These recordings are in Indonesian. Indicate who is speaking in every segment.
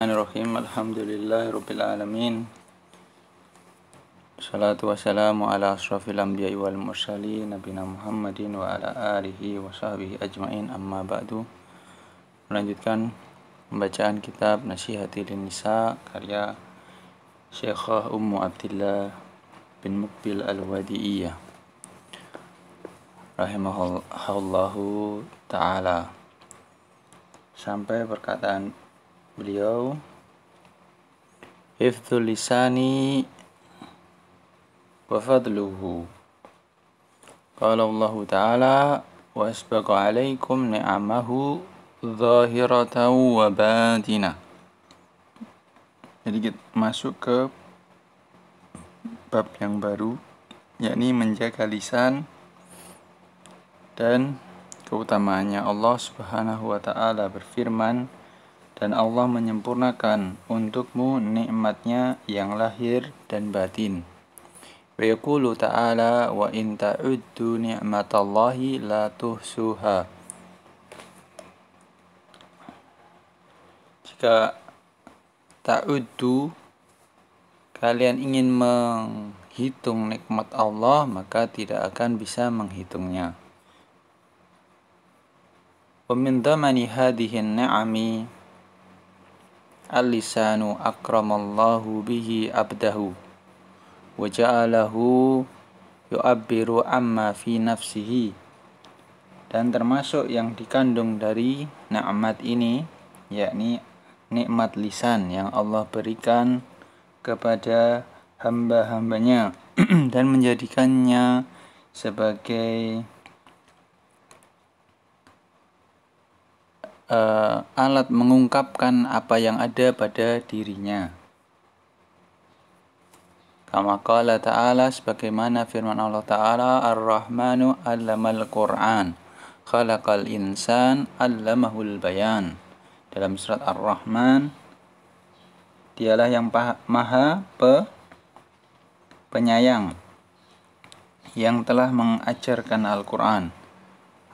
Speaker 1: Bismillahirrahmanirrahim. Alhamdulillahirabbil alamin. Salatu wassalamu ala asyrafil anbiya'i wal mursalin nabiyina Muhammadin wa ala alihi wa sahbihi ajmain, amma ba'du. Melanjutkan pembacaan kitab Nasihatil Nisa karya Syekhah Ummu Abdillah bin Muqbil Al-Wadi'iyah rahimahullahu ta'ala, sampai perkataan beliau, hifdzul lisani wa fadluhu. Qala Allah Ta'ala, wa asbaqa alaikum ni'amahu zahiratan wa batinah. Jadi kita masuk ke bab yang baru, yakni menjaga lisan dan keutamaannya. Allah Subhanahu wa Ta'ala berfirman, dan Allah menyempurnakan untukmu nikmatnya yang lahir dan batin. Wa yaqulu ta'ala, wa in ta'uddu ni'matallahi la tuhsuha. Jika ta'uddu, kalian ingin menghitung nikmat Allah, maka tidak akan bisa menghitungnya. Wa min dhamani hadhihi an-ni'ami al-lisanu akramallahu bihi abdahu wa ja'alahu yu'abbiru amma fi nafsihi. Dan termasuk yang dikandung dari nikmat ini, yakni nikmat lisan yang Allah berikan kepada hamba-hambanya dan menjadikannya sebagai alat mengungkapkan apa yang ada pada dirinya. Kama qala ta'ala, sebagaimana firman Allah Ta'ala, Ar-Rahmanu 'allamal Qur'an, khalaqal insan 'allamahul bayan. Dalam surat Ar-Rahman, dialah yang maha penyayang yang telah mengajarkan Al-Quran.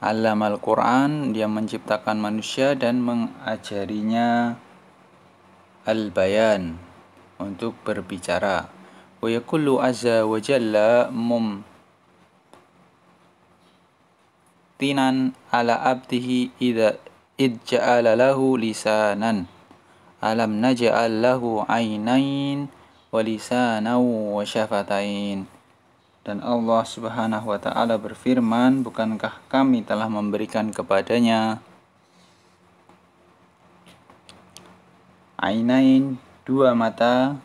Speaker 1: Allamal Quran, dia menciptakan manusia dan mengajarinya al-bayan, untuk berbicara. Wa yaqulu azza wa jalla mumtinan ala abdihi id ja'ala lahu lisanan alam naj'al lahu aynain wa lisanan wa syafatain. Dan Allah Subhanahu wa Ta'ala berfirman, bukankah kami telah memberikan kepadanya ainain, dua mata,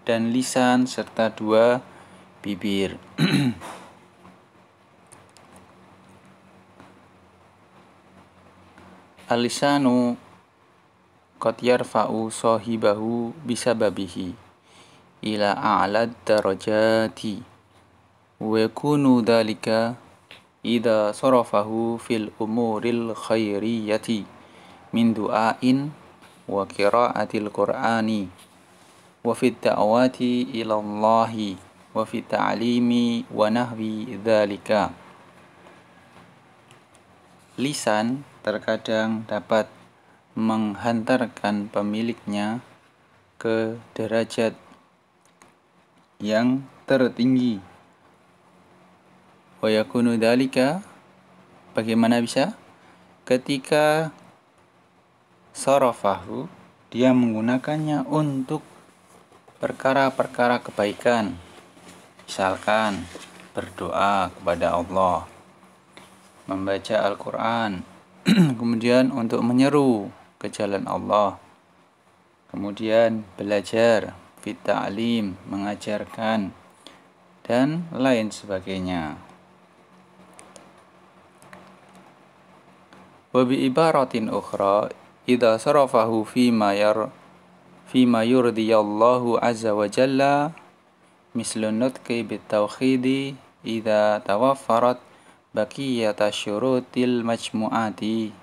Speaker 1: dan lisan serta dua bibir. Al-lisanu qad yarfa'u sahibahu bisababihi ila a'lad darajati. Wa yakunu dhalika idha sarafahu fil umuril khairiyati min du'ain wa qira'atil qur'ani wa fit da'wati ila Allahi wa fit ta'limi wa nahwi dhalika. Lisan terkadang dapat menghantarkan pemiliknya ke derajat yang tertinggi. Wa yakunu dalika, bagaimana bisa? Ketika sarafahu, dia menggunakannya untuk perkara-perkara kebaikan, misalkan berdoa kepada Allah, membaca Al-Quran, kemudian untuk menyeru ke jalan Allah, kemudian belajar, fit ta'lim, mengajarkan, dan lain sebagainya. Wa bi ibaratin ukhra, idza sarafahu fima yurdiyallahu azza wa jalla, mislun nutqi bit tauhidi idza tawaffarat baqiyata syurutil majmu'ati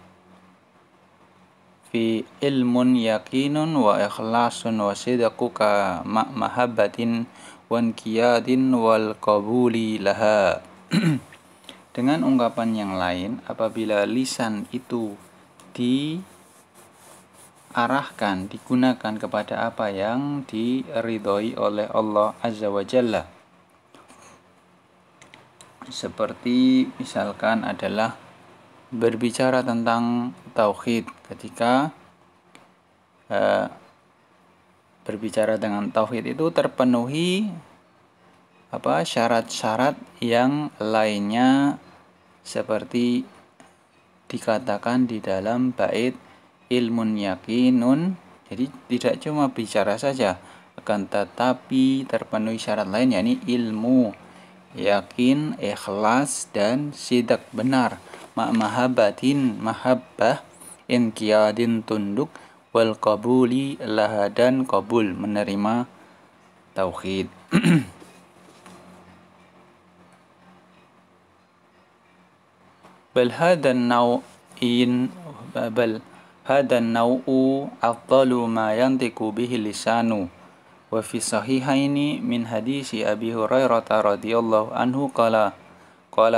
Speaker 1: fi ilmun yaqinun wa ikhlasun wa sidquka ma mahabbatin wa inqiyadin wal qabuli laha. Dengan ungkapan yang lain, apabila lisan itu diarahkan, digunakan kepada apa yang diridhoi oleh Allah Azza wa Jalla. Seperti misalkan adalah berbicara tentang tauhid. Ketika berbicara dengan tauhid itu terpenuhi syarat-syarat yang lainnya, seperti dikatakan di dalam bait ilmun yakinun. Jadi tidak cuma bicara saja, akan tetapi terpenuhi syarat lain, yakni ilmu, yakin, ikhlas, dan sidak benar. Mahabbatin, mahabbah, inqiyadin, tunduk, wal qabuli laha, dan qabul, menerima tauhid. Bal hadha an-naw'u afdalu ma yantiqu bihi lisanu. Wa fi sahihaini min hadisi Abi Hurairah radhiyallahu anhu qala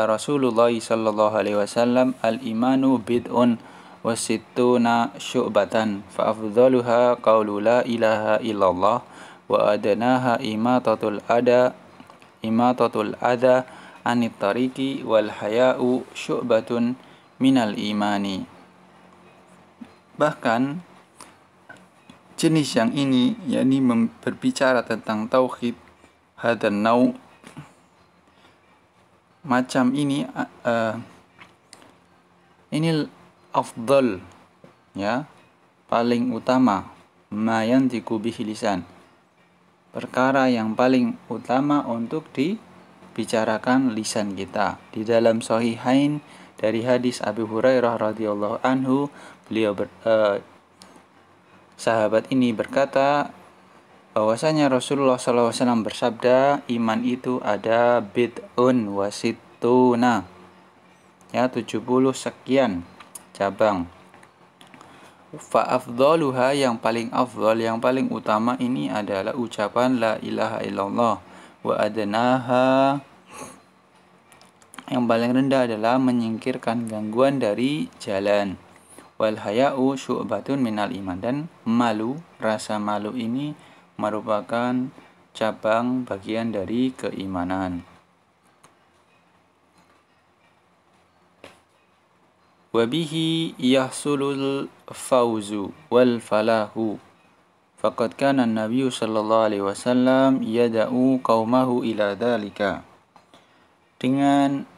Speaker 1: Rasulullah sallallahu alaihi wasallam al-imanu bid'un wa sittuna syu'batan fa afdaluha qawlu la ilaha illallah wa adnaha imatatul adha anit tariqi wal haya'u syu'batun minal imani. Bahkan jenis yang ini, yakni berbicara tentang tauhid, hadan nau, macam ini afdal, ya, paling utama, ma yantiqu bihi lisan, perkara yang paling utama untuk dibicarakan lisan kita. Di dalam Sahihain dari hadis Abu Hurairah radhiyallahu anhu, sahabat ini berkata bahwasanya Rasulullah SAW bersabda, iman itu ada bid'un wa sittuna, ya, 70 sekian cabang. Fa afdaluha, yang paling afdal, yang paling utama ini adalah ucapan la ilaha illallah. Wa adnaha, yang paling rendah adalah menyingkirkan gangguan dari jalan. Wal haya'u syu'batun minal iman, dan malu, rasa malu ini merupakan cabang bagian dari keimanan. Wabihi yahsulul fawzu wal falahu. Faqad kana an-nabiy sallallahu alaihi wasallam yad'u qaumahu ila dzalika. Dengan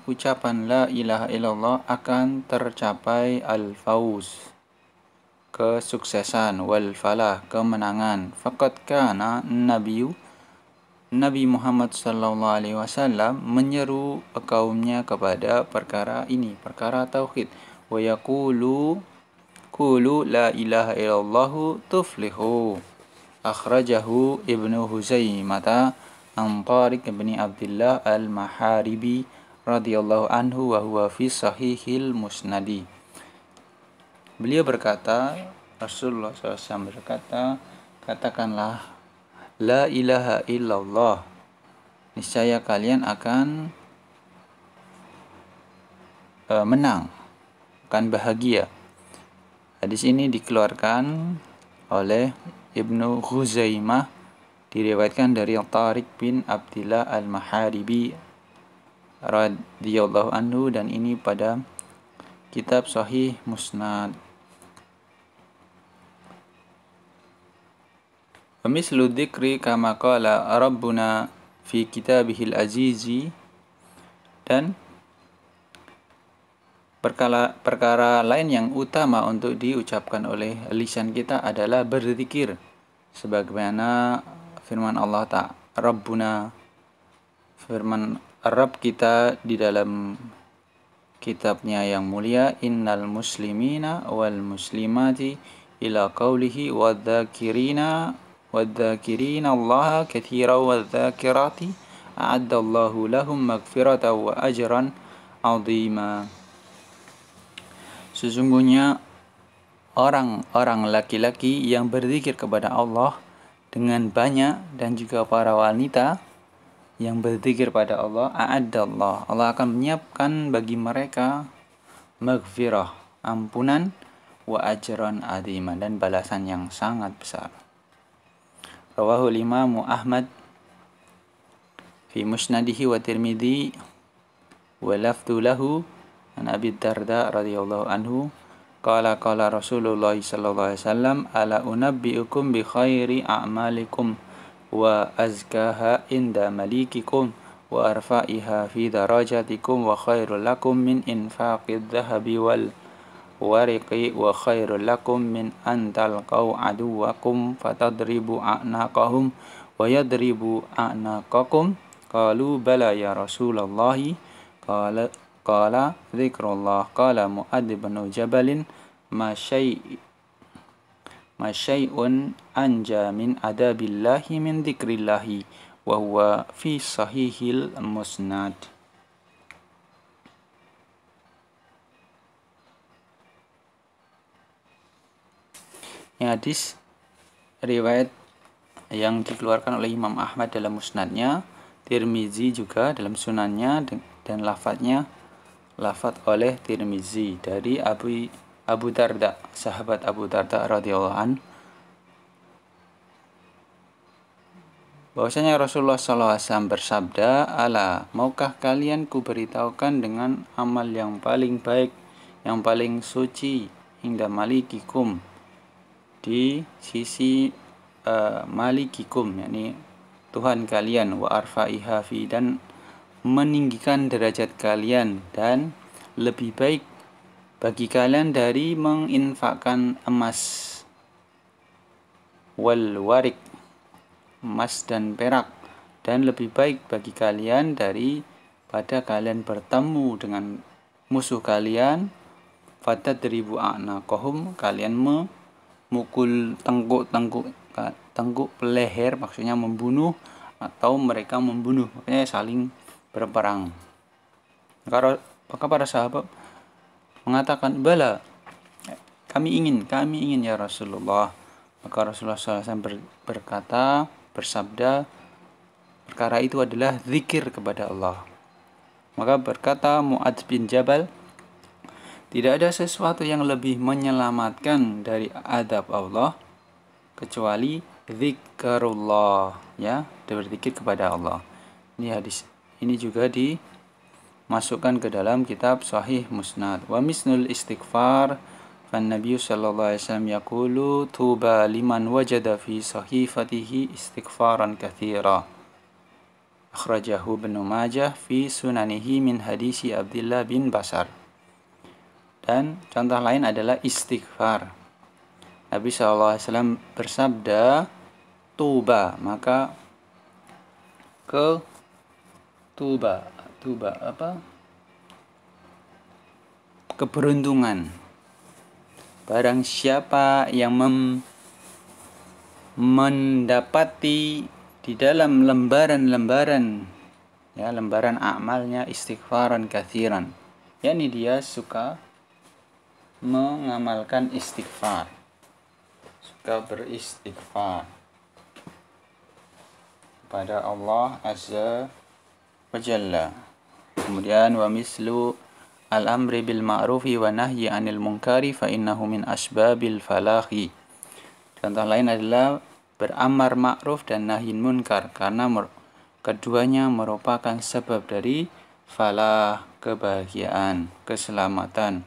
Speaker 1: ucapan la ilaha illallah akan tercapai al-fawz, kesuksesan, wal falah, kemenangan. Faqad kana Nabi Muhammad sallallahu alaihi wasallam menyeru kaumnya kepada perkara ini, perkara tauhid. Wa yaqulu qulu la ilaha illallah tuflihu. Akhrajahu Ibnu Huzaimah an Tariq bin Abdullah al-Maharibi radhiyallahu anhu wa huwa fi sahihil musnadi. Beliau berkata, Rasulullah SAW berkata, katakanlah la ilaha illallah, niscaya kalian akan menang, akan bahagia. Hadis ini dikeluarkan oleh Ibnu Huzaimah, diriwayatkan dari Tariq bin Abdullah al-Maharibi radhiyallahu anhu, dan ini pada kitab Sahih Musnad. Mislu dzikri kama qala Rabbuna fi kitabihil azizi, dan perkara lain yang utama untuk diucapkan oleh lisan kita adalah berzikir, sebagaimana firman Allah Ta'ala, Rabbuna, firman Rabb kita di dalam kitabnya yang mulia, innal muslimina wal muslimati ila qawlihi wadzakirina Allah katsiran wadzakirati a'addallahu lahum maghfiratan wa ajran 'azima. Sesungguhnya orang-orang laki-laki yang berzikir kepada Allah dengan banyak, dan juga para wanita yang berzikir pada Allah, Allah akan menyiapkan bagi mereka maghfirah, ampunan, wa ajran aziman, dan balasan yang sangat besar. Rawahul Imam Ahmad fi musnadihi wa Tirmidzi wa lafdhu lahu an Abi Darda radhiyallahu anhu qala qala Rasulullah sallallahu alaihi wasallam ala unabbiukum bi khairi a'malikum wa azkaha inda malikikum wa arfa'iha fi darajatikum wa khairul lakum min infaqid dhahabi wal wariqi wa khairul lakum min an talqaw aduwakum fatadribu a'naqahum wa yadribu a'naqakum. Qalu bala ya Rasulullah. Qala dzikrullah. Qala Mu'adz bin Jabalin ma syai'un anja min adabillahi min dzikrillahi wa huwa fi sahihil musnad. Ini hadis riwayat yang dikeluarkan oleh Imam Ahmad dalam musnadnya, Tirmizi juga dalam sunannya, dan lafadz oleh Tirmizi dari Abu Darda, sahabat Abu Darda radhiyallahu an, bahwasanya Rasulullah SAW bersabda, ala maukah kalian kuberitahukan dengan amal yang paling baik, yang paling suci, inda malikikum, di sisi malikikum, yakni Tuhan kalian, wa arfa'iha fi, dan meninggikan derajat kalian, dan lebih baik bagi kalian dari menginfakkan emas, wal warik, emas dan perak, dan lebih baik bagi kalian daripada kalian bertemu dengan musuh kalian, fatadribu a'naqahum, kalian memukul tengkuk leher, maksudnya membunuh, atau mereka membunuh, makanya saling berperang. Maka para sahabat mengatakan, bala, kami ingin ya Rasulullah. Maka Rasulullah SAW bersabda, perkara itu adalah zikir kepada Allah. Maka berkata Mu'adz bin Jabal, tidak ada sesuatu yang lebih menyelamatkan dari adab Allah kecuali zikrullah, ya, berzikir kepada Allah. Ini hadis ini juga dimasukkan ke dalam kitab Sahih Musnad. Wa misnul istighfar, fan Nabi sallallahu alaihi wasallam yaqulu tuba liman wajada fi sahifatihi istighfaran katsira. Akhrajahu Ibnu Majah fi sunanihi min hadisi Abdullah bin Basar. Dan contoh lain adalah istighfar. Nabi SAW bersabda, tuba, maka tuba apa? Keberuntungan. Barang siapa yang mendapati di dalam lembaran amalnya istighfaran katsiran, yakni dia suka mengamalkan istighfar, suka beristighfar kepada Allah Azza wa Jalla. Kemudian wa mislu al-amri bil ma'rufi wa nahyi 'anil munkari fa innahu min asbabil falahi. Contoh lain adalah beramar ma'ruf dan nahyin munkar, karena keduanya merupakan sebab dari falah, kebahagiaan, keselamatan.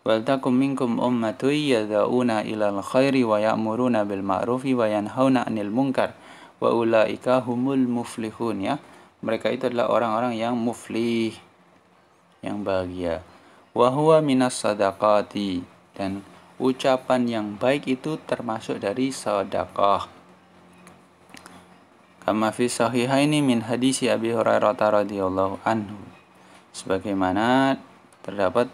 Speaker 1: Wal takum minkum ummatun yad'una ilal khairi wa ya'muruna bil ma'rufi wa yanhauna 'anil munkar wa ulaika humul muflihun, ya. Mereka itu adalah orang-orang yang muflih, yang bahagia. Wa huwa minas sadaqati, dan ucapan yang baik itu termasuk dari sedekah. Kama fi sahihaini min hadisi Abi Hurairah radhiyallahu anhu, sebagaimana terdapat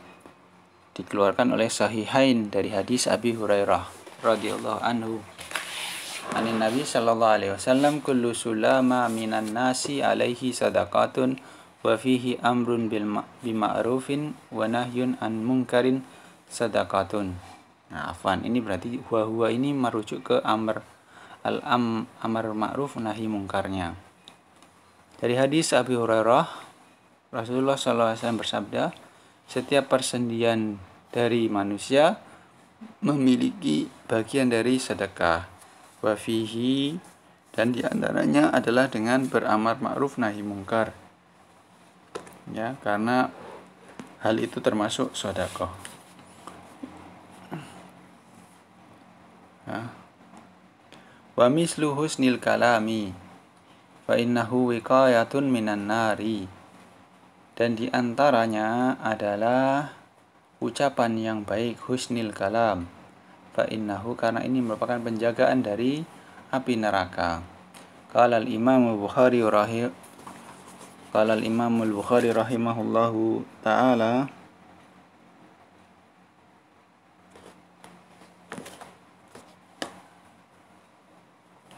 Speaker 1: dikeluarkan oleh Sahihain dari hadis Abi Hurairah radhiyallahu anhu. Anin Nabi sallallahu alaihi wasallam, kullu sulama minan nasi alaihi sadaqatun wa fihi amrun bima'rufin wa nahyun an munkarin sadaqatun. Nah, afwan, ini berarti huwa ini merujuk ke amar ma'ruf nahi mungkarnya. Dari hadis Abi Hurairah, Rasulullah sallallahu alaihi wasallam bersabda, setiap persendian dari manusia memiliki bagian dari sedekah. Wa fihi, dan diantaranya adalah dengan beramar ma'ruf nahi mungkar, ya, karena hal itu termasuk sedekah. Wa mislu husnil kalami fa innahu wiqayatun minan nari, dan diantaranya adalah ucapan yang baik, husnil kalam, fa innahu, karena ini merupakan penjagaan dari api neraka. Qala al-Imam al-Bukhari rahimahullahu ta'ala,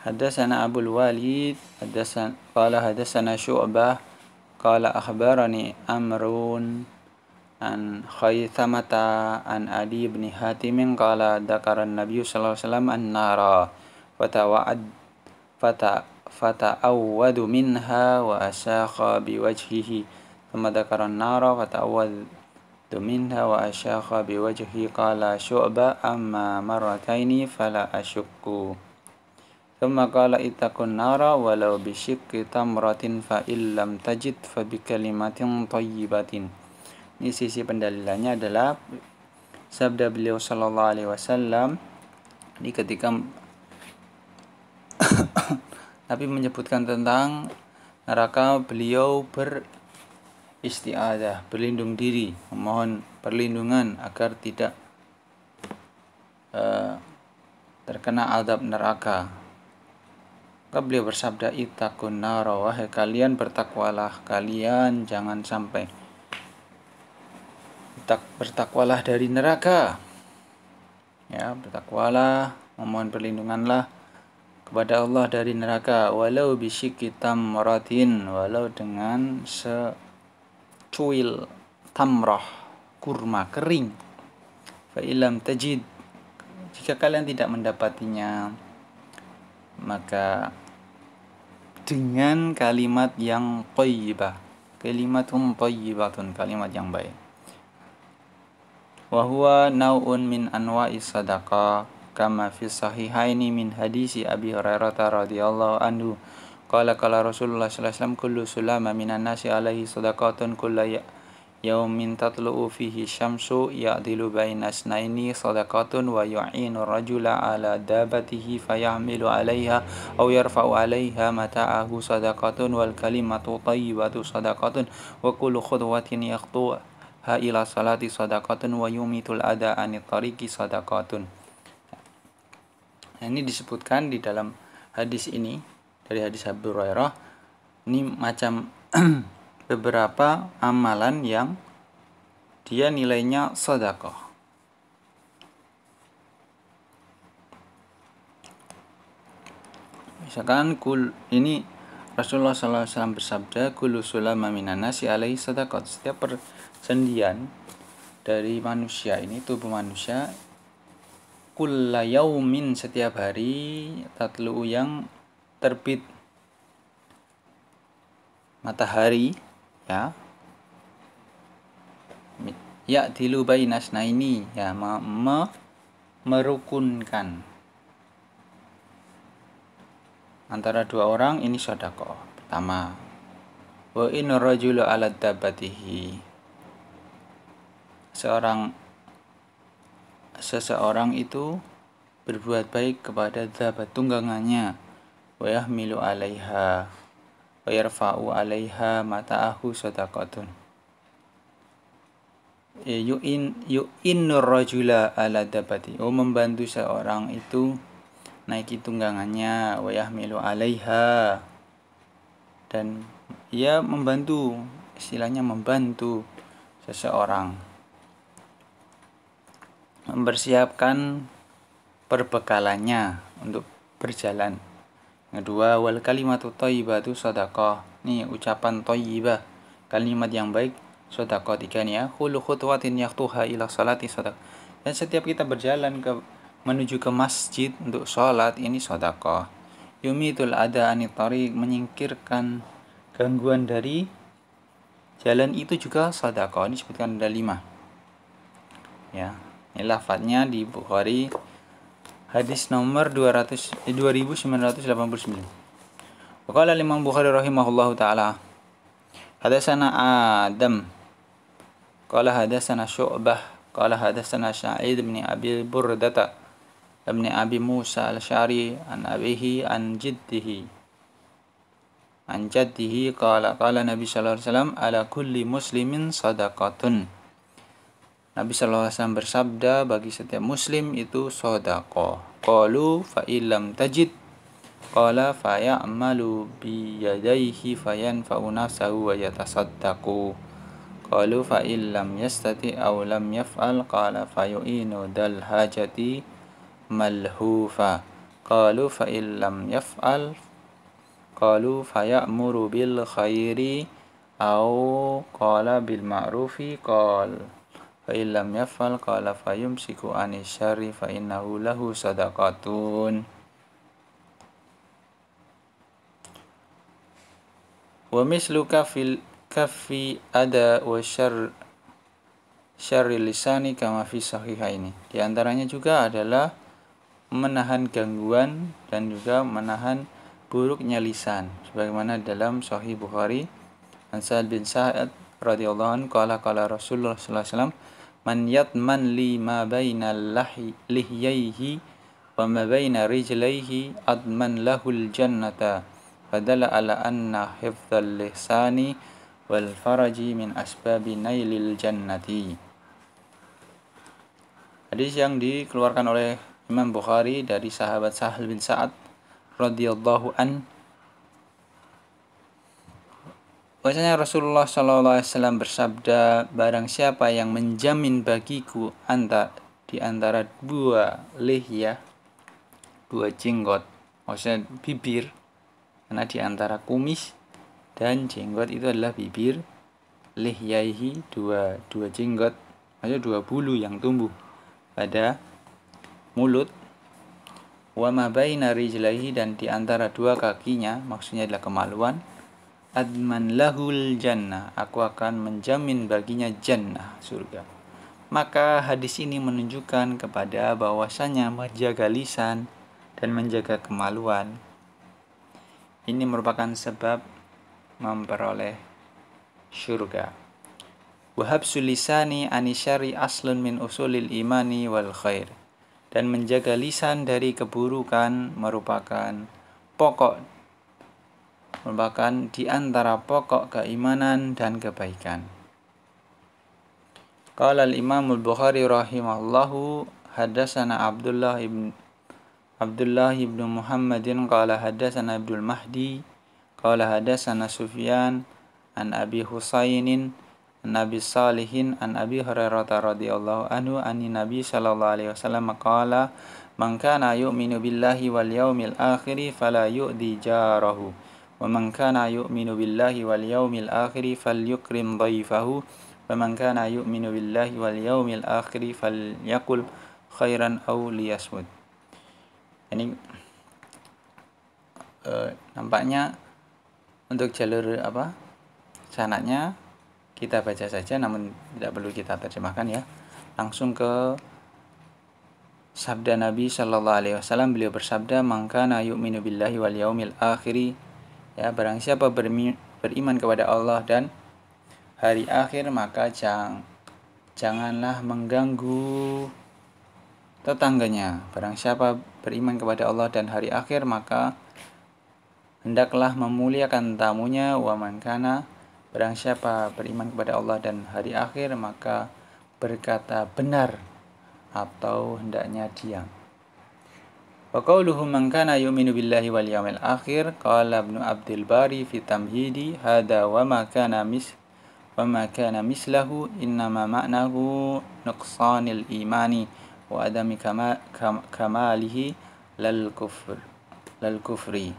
Speaker 1: Hadatsana Abul Walid hadatsana Syu'bah qala akhbarani Amrun an Khaythamata an Ali bin Hatim qala dzakara an-nabiy sallallahu alaihi wasallam an-nara fata'awwadu minha wa asyaqa biwajhihi, thumma dzakara an-nara fata'awwadu minha wa asyaqa biwajhihi. Qala Syu'bah amma marrataini fala asyukku. Thumma qala ittaqun nara walau bisyikki tamratin fa illam tajid fa bikalimatin thayyibatin. Ini sisi pendalilannya adalah sabda beliau sallallahu alaihi wasallam ini ketika Nabi menyebutkan tentang neraka, beliau beristi'adzah, berlindung diri, memohon perlindungan agar tidak terkena azab neraka. Maka beliau bersabda, ittaqun nar, wahai kalian bertakwalah, kalian jangan sampai bertakwalah dari neraka. Ya, bertakwalah, memohon perlindunganlah kepada Allah dari neraka, walau bisyikki tamratin, walau dengan secuil tamrah, kurma kering. Fa illam tajid, jika kalian tidak mendapatinya, maka dengan kalimat yang thayyibah, kalimatun thayyibatun, kalimat yang baik. Wa huwa nau'un min anwa'is sadaqah kama fi sahihaini min hadisi Abi Hurairah radhiyallahu anhu qala Rasulullah sallallahu alaihi wasallam kullu sulama minan nasi alaihi sadaqatun kullu yawmin tatlu'u fihi syamsu ya'dilu baina asnaini sadaqatun wa yu'inu rajula ala dabatihi fayahmilu 'alaiha aw yarfa'u 'alaiha mata'ahu sadaqatun wal kalimatu thayyibatu sadaqatun wa kullu khudwatin yaqtuha ila salati sadaqatun wa yumitul adha 'anit tariqi sadaqatun. Nah, ini disebutkan di dalam hadis ini dari hadis Abu Hurairah, ini macam beberapa amalan yang dia nilainya sedekah. Misalkan ini Rasulullah SAW bersabda, kullu sulama minan nasi alaihi sedekah. Setiap persendian dari manusia ini, tubuh manusia, kulla yaumin, setiap hari, tatlu, yang terbit matahari, ya dilu bainas, nah ini ya merukunkan antara dua orang, ini sedekah. Pertama, wa in rajulu ala dabatihi, seseorang itu berbuat baik kepada dabat, tunggangannya, wa yahmilu 'alaiha wa yarfa'u 'alaiha mata'ahu sadaqatun. Yu'inur rajula ala dabati, membantu seorang itu naiki tunggangannya, wa yahmilu 'alaiha, dan ia membantu, istilahnya membantu seseorang mempersiapkan perbekalannya untuk berjalan. Kedua, wal kalimatu thayyibatu sadaqah. Nih ucapan thayyibah, kalimat yang baik, sedekah. Tiga nih ya, khulu khutwatin yaqtuha ila salati sadaqah. Dan setiap kita berjalan menuju ke masjid untuk sholat, ini sedekah. Yumitul adha anit tariq, menyingkirkan gangguan dari jalan, itu juga sedekah. Ini disebutkan ada 5. Ya. Ini lafadznya di Bukhari hadis nomor 2989. Qala Imam Bukhari rahimahullahu taala, hadatsana Adam qala hadatsana Syu'bah qala hadatsana Sa'id bin Abi Burdata ibn Abi Musa al-Sy'ari an abihi an jaddihi qala Nabi sallallahu alaihi wasallam ala kulli muslimin shadaqatun. Nabi sallallahu alaihi wasallam bersabda, bagi setiap muslim itu sedekah. Qalu fa illam tajid qala fa ya'malu bi yadayhi fayanfa'u nafsahu wa yatasaddaqu. Qalu fa illam yastati aw lam yaf'al qala fa yu'inu dal hajati malhufa. Qalu fa illam yaf'al qalu fa ya'muru bil khairi aw qala bil ma'rufi qala fa illam yaf'al qala fa yumsiku anis syarri fa innahu lahu sadaqatun. Wa misluka fil kaffi ada wa syarri lisani kama fi sahihaini. Di antaranya juga adalah menahan gangguan dan juga menahan buruknya lisan, sebagaimana dalam Sahih Bukhari an Sa'ad bin Sa'ad radhiyallahu anhu qala Rasulullah sallallahu alaihi wasallam, man yatman li ma baina lihyaihi wa ma baina rijlaihi adman lahul jannata. Fadalla ala anna hifdzal lisani wal faraji min asbabi nailil jannati. Hadis yang dikeluarkan oleh Imam Bukhari dari sahabat Sahal bin Sa'ad radhiyallahu an, bahwasanya Rasulullah SAW bersabda, barang siapa yang menjamin bagiku di antara dua lihya, dua jenggot, maksudnya bibir, karena di antara kumis dan jenggot itu adalah bibir, lihyaihi dua jenggot, maksudnya dua bulu yang tumbuh pada mulut, wa ma baina rijlaihi dan di antara dua kakinya, maksudnya adalah kemaluan, adman lahul jannah, aku akan menjamin baginya jannah, surga. Maka hadis ini menunjukkan kepada bahwasanya menjaga lisan dan menjaga kemaluan ini merupakan sebab memperoleh surga. Wa habsul lisani anisyari aslun min usulil imani wal khair, dan menjaga lisan dari keburukan merupakan di antara pokok keimanan dan kebaikan. Qala al-Imam al-Bukhari rahimahullahu hadatsana Abdullah ibn Muhammadin qala hadatsana Abdul Mahdi qala hadatsana Sufyan an Abi Husainin an Abi Salihin an Abi Hurairah radhiyallahu anhu anin Nabi sallallahu alaihi wasallam qala man kana yu'minu billahi wal yaumil akhir fala yu'di jarahu wa man kana yu'minu billahi wal yaumil akhir falyukrim dhaifahu wa man kana yu'minu billahi wal yaumil akhir falyaqul khairan aw liyasmut. Ini nampaknya untuk jalur sanadnya kita baca saja, namun tidak perlu kita terjemahkan ya. Langsung ke sabda Nabi sallallahu alaihi wasallam. Beliau bersabda, "Man kana yu'minu billahi wal yaumil akhir." Ya, barang siapa beriman kepada Allah dan hari akhir, maka janganlah mengganggu tetangganya. Barang siapa beriman kepada Allah dan hari akhir, maka hendaklah memuliakan tamunya. Wa man kana, barang siapa beriman kepada Allah dan hari akhir, maka berkata benar atau hendaknya diam. Wa qauluhu man kana yu'minu billahi wal yawmil akhir, qala Ibnu Abdul Bari fi tamhidi, hada wa ma kana mislahu innama ma'nahu nuqsanil imani wa adami kamalihi lal kufri.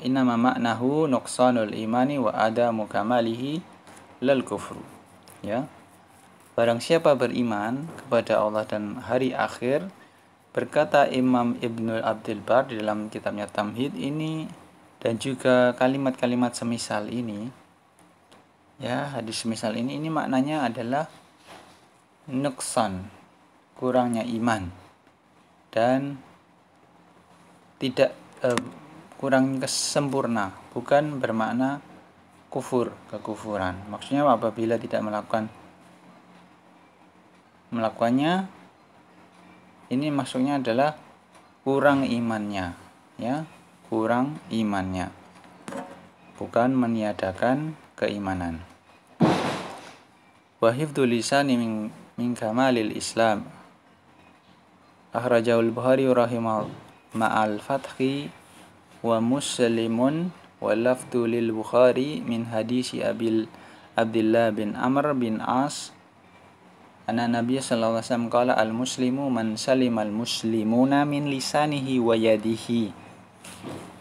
Speaker 1: Innama ma'nahu nuqsanul imani wa adamu kamalihi lal kufru. Ya, barang siapa beriman kepada Allah dan hari akhir, berkata Imam Ibnu Abdul Bar di dalam kitabnya Tamhid, ini Dan juga kalimat-kalimat semisal ini, ya, hadis semisal ini maknanya adalah nuksan, kurangnya iman, dan tidak kurang kesempurna, bukan bermakna kekufuran. Maksudnya apabila tidak melakukannya, ini maksudnya adalah kurang imannya, ya, kurang imannya, bukan meniadakan keimanan. Wa hifdzul lisani min kamalil Islam. Akhrajahul Bukhari rahimahullah ma'al fathi wa Muslimun wa lafdhu lil Bukhari min hadisi Abdullah bin Amr bin As anna Nabiy sallallahu alaihi wasallam qala al muslimu man salimal muslimuna min lisanihi wa yadihi.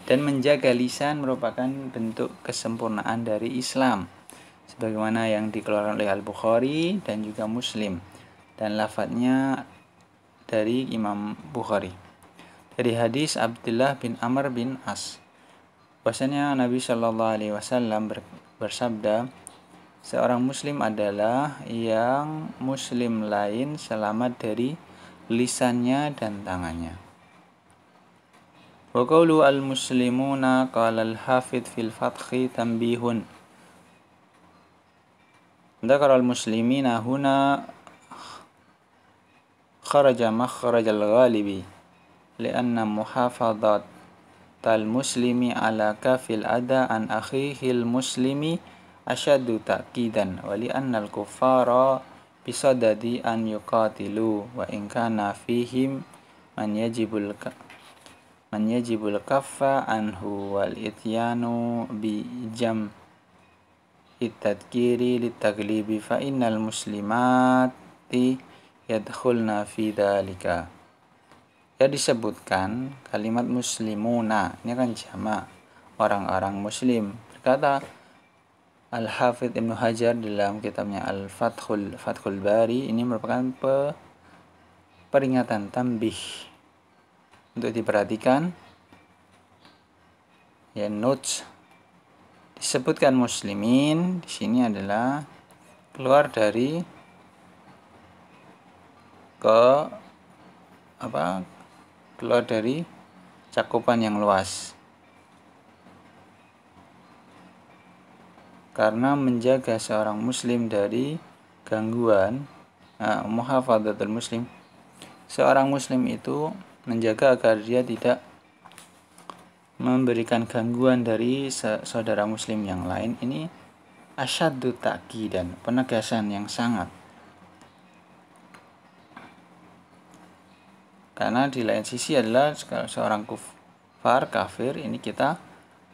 Speaker 1: Dan menjaga lisan merupakan bentuk kesempurnaan dari Islam, sebagaimana yang dikeluarkan oleh Al-Bukhari dan juga Muslim, dan lafadznya dari Imam Bukhari dari hadis Abdullah bin Amr bin As. Bahwasanya Nabi Shallallahu Alaihi Wasallam bersabda, seorang muslim adalah yang muslim lain selamat dari lisannya dan tangannya. Wa qawlu al-muslimuna qala al-hafidh fil fathi tanbihun. Dzakara al-muslimina huna kharaja makhraj al-ghalibi lianna muhafadhat al-muslimi ala kafil ada an akhihil muslimi asyaddu ta'kidan wa lianna al-kuffara bisadadi an yuqatilu wa in kana fihim man yajibul kaffa anhu wal ityanu bi jam it-tadkiri litaglibi fa innal muslimati yadkhulna fi dhalika. Ya, disebutkan kalimat muslimuna, ini kan jamak orang-orang muslim. Berkata Al-Hafidh Ibnu Hajar dalam kitabnya Fathul Bari, ini merupakan peringatan tambih untuk diperhatikan. Ya, notes disebutkan muslimin di sini adalah keluar dari keluar dari cakupan yang luas, karena menjaga seorang muslim dari gangguan. Muhafadzatul muslim, seorang muslim itu menjaga agar dia tidak memberikan gangguan dari saudara muslim yang lain. Ini asyaddu ta'kidan, penegasan yang sangat. Karena di lain sisi adalah seorang kafir ini kita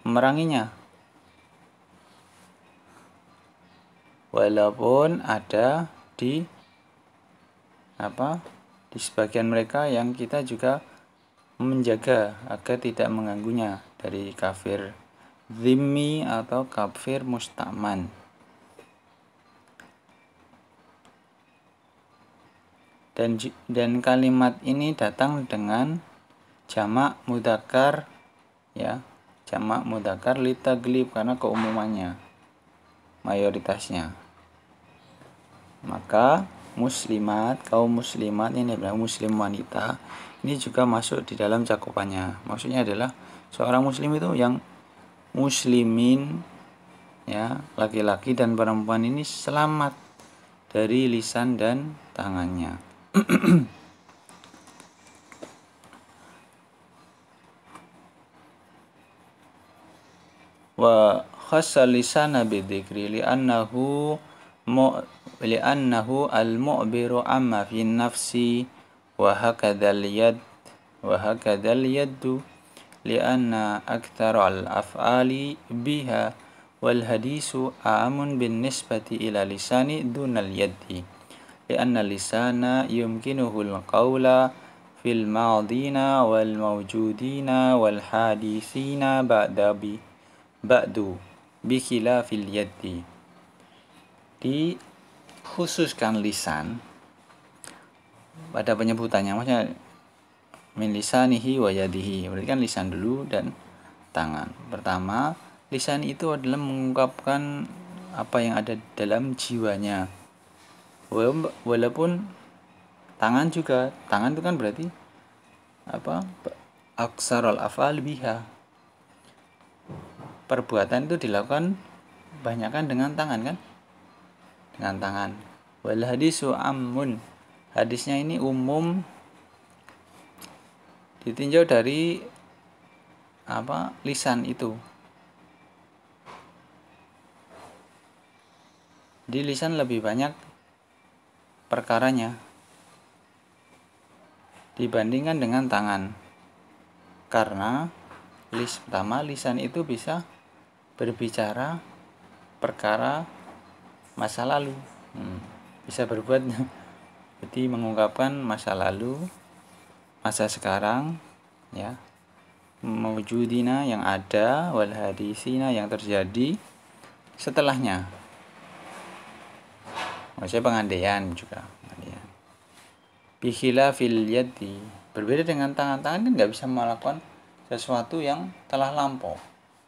Speaker 1: memeranginya, walaupun ada di sebagian mereka yang kita juga menjaga agar tidak mengganggunya, dari kafir zimmi atau kafir musta'man. Dan kalimat ini datang dengan jamak mudzakkar, ya, jamak mudzakkar litaglib, karena keumumannya, mayoritasnya. Maka muslimat, kaum muslimat ini adalah muslim wanita, ini juga masuk di dalam cakupannya. Maksudnya adalah seorang muslim itu yang muslimin, ya, laki-laki dan perempuan ini selamat dari lisan dan tangannya. Wa khassa lisana bidzikri li'annahu al-mu'biru amma fi nafsi wa hakadzal yaddu li'anna aktsara al-af'ali biha wal hadisu amun bin nisbati ila lisani dunal yaddi li'anna lisana yumkinuhu al-qawla fil madina wal mawjudina wal hadisina ba'du bi khilafil yaddi. Dikhususkan lisan pada penyebutannya, maksudnya min lisanihi wa yadihi, berarti kan lisan dulu dan tangan. Pertama, lisan itu adalah mengungkapkan apa yang ada dalam jiwanya. Walaupun tangan juga, tangan itu kan berarti apa? Aksarul afal biha. Perbuatan itu dilakukan banyakkan dengan tangan kan? Dengan tangan. Wal hadisu ammun. Hadisnya ini umum, ditinjau dari apa? Lisan itu. Di lisan lebih banyak perkaranya dibandingkan dengan tangan. Karena pertama, lisan itu bisa berbicara perkara masa lalu, bisa berbuat jadi mengungkapkan masa lalu, masa sekarang, ya, mewujudina yang ada, wal hadisina yang terjadi setelahnya. Maksudnya pengandaian juga. Bikhilafil yadi, berbeda dengan tangan kan nggak bisa melakukan sesuatu yang telah lampau,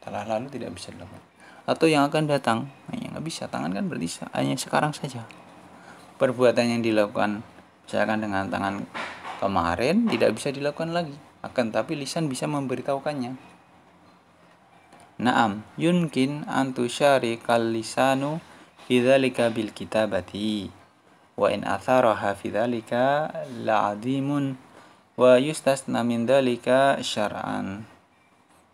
Speaker 1: telah lalu tidak bisa dilakukan, atau yang akan datang, nggak bisa. Tangan kan berarti hanya sekarang saja. Perbuatan yang dilakukan misalkan dengan tangan kemarin tidak bisa dilakukan lagi, akan tapi lisan bisa memberitahukannya. Naam yumkin an tusyarikal lisanu bidzalika bil kitabati wa in atharaha fi dzalika la'adimun wa yustasna min dzalika syar'an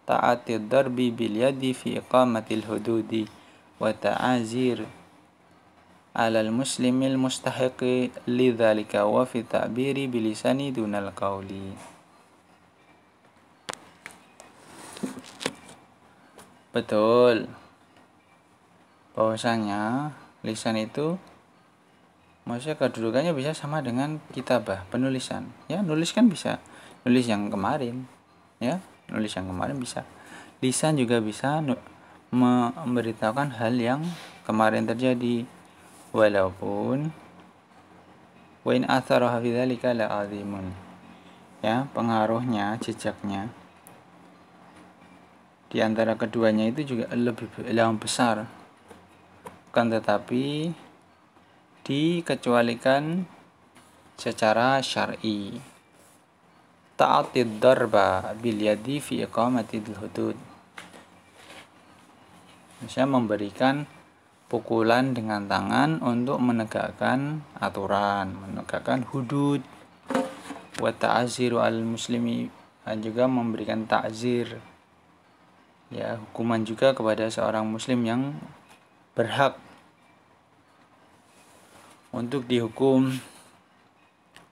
Speaker 1: ta'atid darbi bil yadi fi iqamatil hududi wa ta'azir alal muslimil mustahiqi lidzalika wa fi ta'biri bilisani dunal qawli. Betul bahwasanya lisan itu maksudnya kedudukannya bisa sama dengan kitabah, penulisan. Ya, nulis kan bisa. Nulis yang kemarin, ya, nulis yang kemarin bisa. Lisan juga bisa memberitahukan hal yang kemarin terjadi. Walaupun wa in atharaha fi dzalika la'azimun. Ya, pengaruhnya, jejaknya di antara keduanya itu juga lebih besar. Kan tetapi dikecualikan secara syar'i. Ta'atid darba bil yadi fi iqamatil hudud. Misalnya memberikan pukulan dengan tangan untuk menegakkan aturan, menegakkan hudud. Wa ta'ziru al muslimi, dan juga memberikan ta'zir, ya, hukuman juga kepada seorang muslim yang berhak untuk dihukum.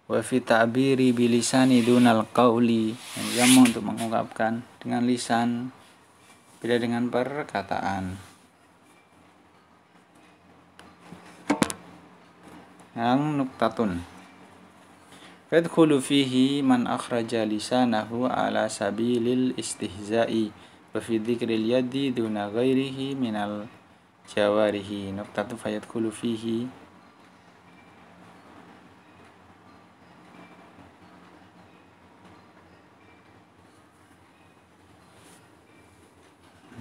Speaker 1: Wa fi ta'biri bilisani dunal qauli, yang untuk mengungkapkan dengan lisan beda dengan perkataan. Yang nuktatun yadkhulu fihi man akhraja lisanahu ala sabilil istihza'i wa fi dzikril yadi duna ghairihi minal jawarihi. Nuktatu fayadkhulu fihi,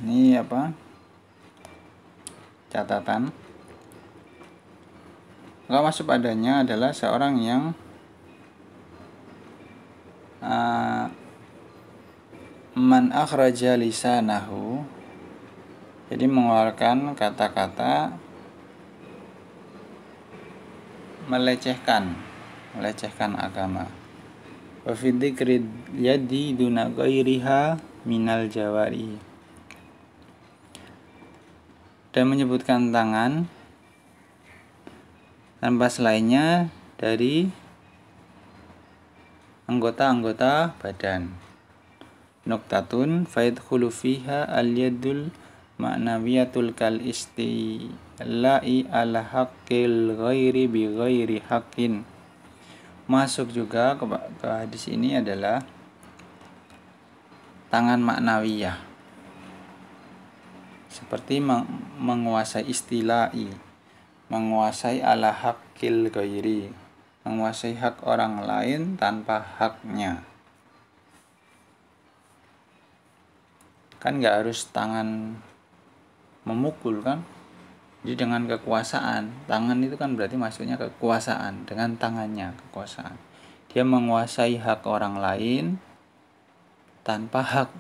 Speaker 1: ini apa catatan, nggak masuk padanya adalah seorang yang man akhraja lisanahu, jadi mengeluarkan kata-kata melecehkan agama. Wa fi dzikri yadi duna ghairiha minal jawari, dan menyebutkan tangan tanpa selainnya dari anggota-anggota badan. Nuktatun fayadkhulu fiha al-yadul ma'nawiyatul kal istila'i ala haqqil ghairi bi ghairi haqqin. Masuk juga ke hadis ini adalah tangan maknawiyah, seperti menguasai istila'i, menguasai ala haqqil ghairi, menguasai hak orang lain tanpa haknya. Kan nggak harus tangan memukul kan. Jadi dengan kekuasaan, tangan itu kan berarti maksudnya kekuasaan, dengan tangannya kekuasaan. Dia menguasai hak orang lain tanpa hak,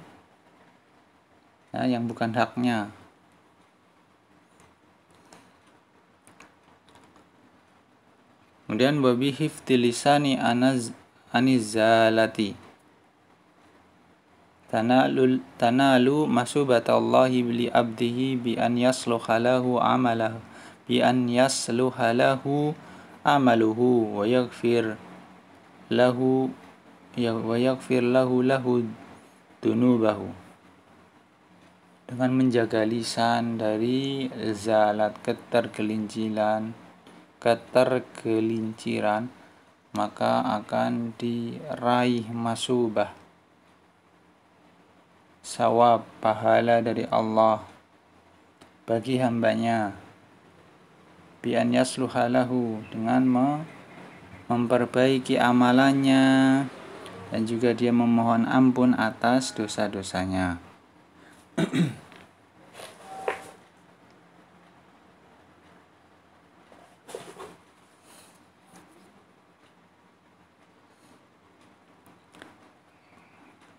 Speaker 1: yang bukan haknya. Kemudian babi hiftilisani anizalati tanalu masubatallahi li abdihi bi an yasluha lahu amaluhu wa yaghfir lahu dunubahu. Dengan menjaga lisan dari zalat ketergelinciran, maka akan diraih masubah, sawab pahala dari Allah bagi hambanya, bi an yasluha lahu, dengan memperbaiki amalannya, dan juga dia memohon ampun atas dosa-dosanya.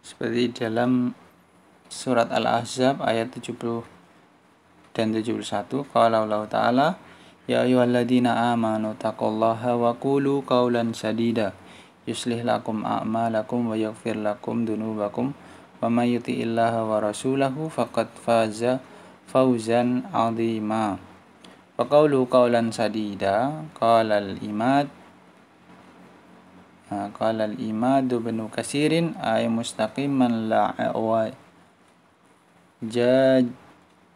Speaker 1: Seperti dalam surat Al-Ahzab ayat 70 dan 71, qala Allah Ta'ala, ya ayyuhalladzina amanu taqullaha wa qulu qawlan sadida yuslih lakum a'malakum wa yaghfir lakum dunubakum wa may yuti'illaha wa rasulahu faqad faza fawzan 'azima. Wa qawlu qawlan sadida qala al-imad ibn Katsirin ay mustaqiman la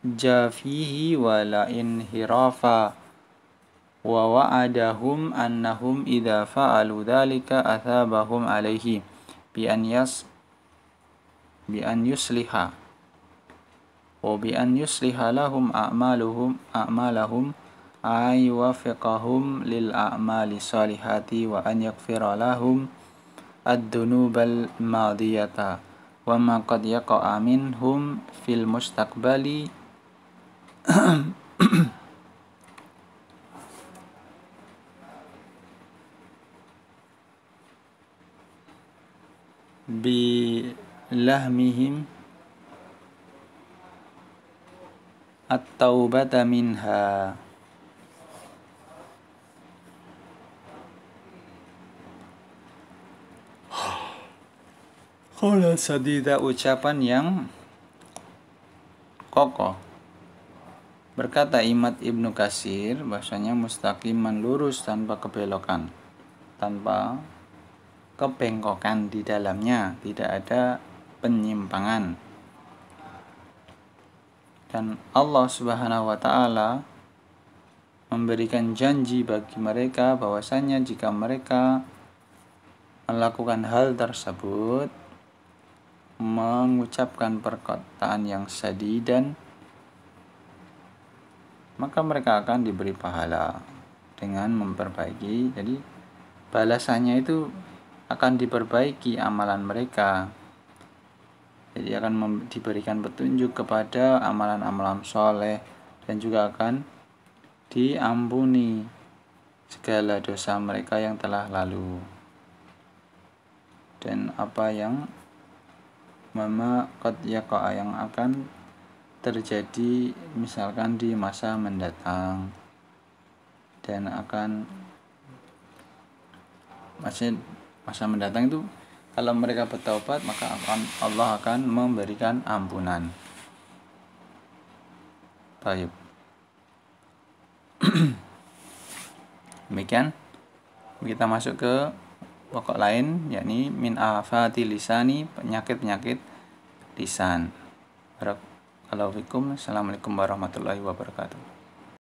Speaker 1: jafihi wa la inhirafa wa wa'adahum annahum idza fa'alu dhalika athabahum alaihi bi an yusliha lahum a'malahum ay wafiqahum lil a'mali salihati wa an yaghfira lahum ad-dunubal madiyata wa ma qad yaqa'a minhum fil mustaqbali bi lahmihim at-taubata minha. Qawlan sadida, ucapan yang kokoh. Berkata Imad Ibnu Katsir, bahasanya mustaqiman, lurus tanpa kebelokan, tanpa kebengkokan di dalamnya, tidak ada penyimpangan. Dan Allah Subhanahu wa Ta'ala memberikan janji bagi mereka bahwasanya jika mereka melakukan hal tersebut, mengucapkan perkataan yang sadidan, maka mereka akan diberi pahala dengan memperbaiki. Jadi balasannya itu akan diperbaiki amalan mereka. Jadi akan diberikan petunjuk kepada amalan-amalan soleh, dan juga akan diampuni segala dosa mereka yang telah lalu. Dan apa yang qad yaqa'a, yang akan terjadi misalkan di masa mendatang, dan akan masa mendatang itu kalau mereka bertaubat, maka Allah akan memberikan ampunan. Baik. Demikian kita masuk ke pokok lain, yakni min afati lisani, penyakit-penyakit lisan. Barakallahu fikum. Assalamualaikum warahmatullahi wabarakatuh.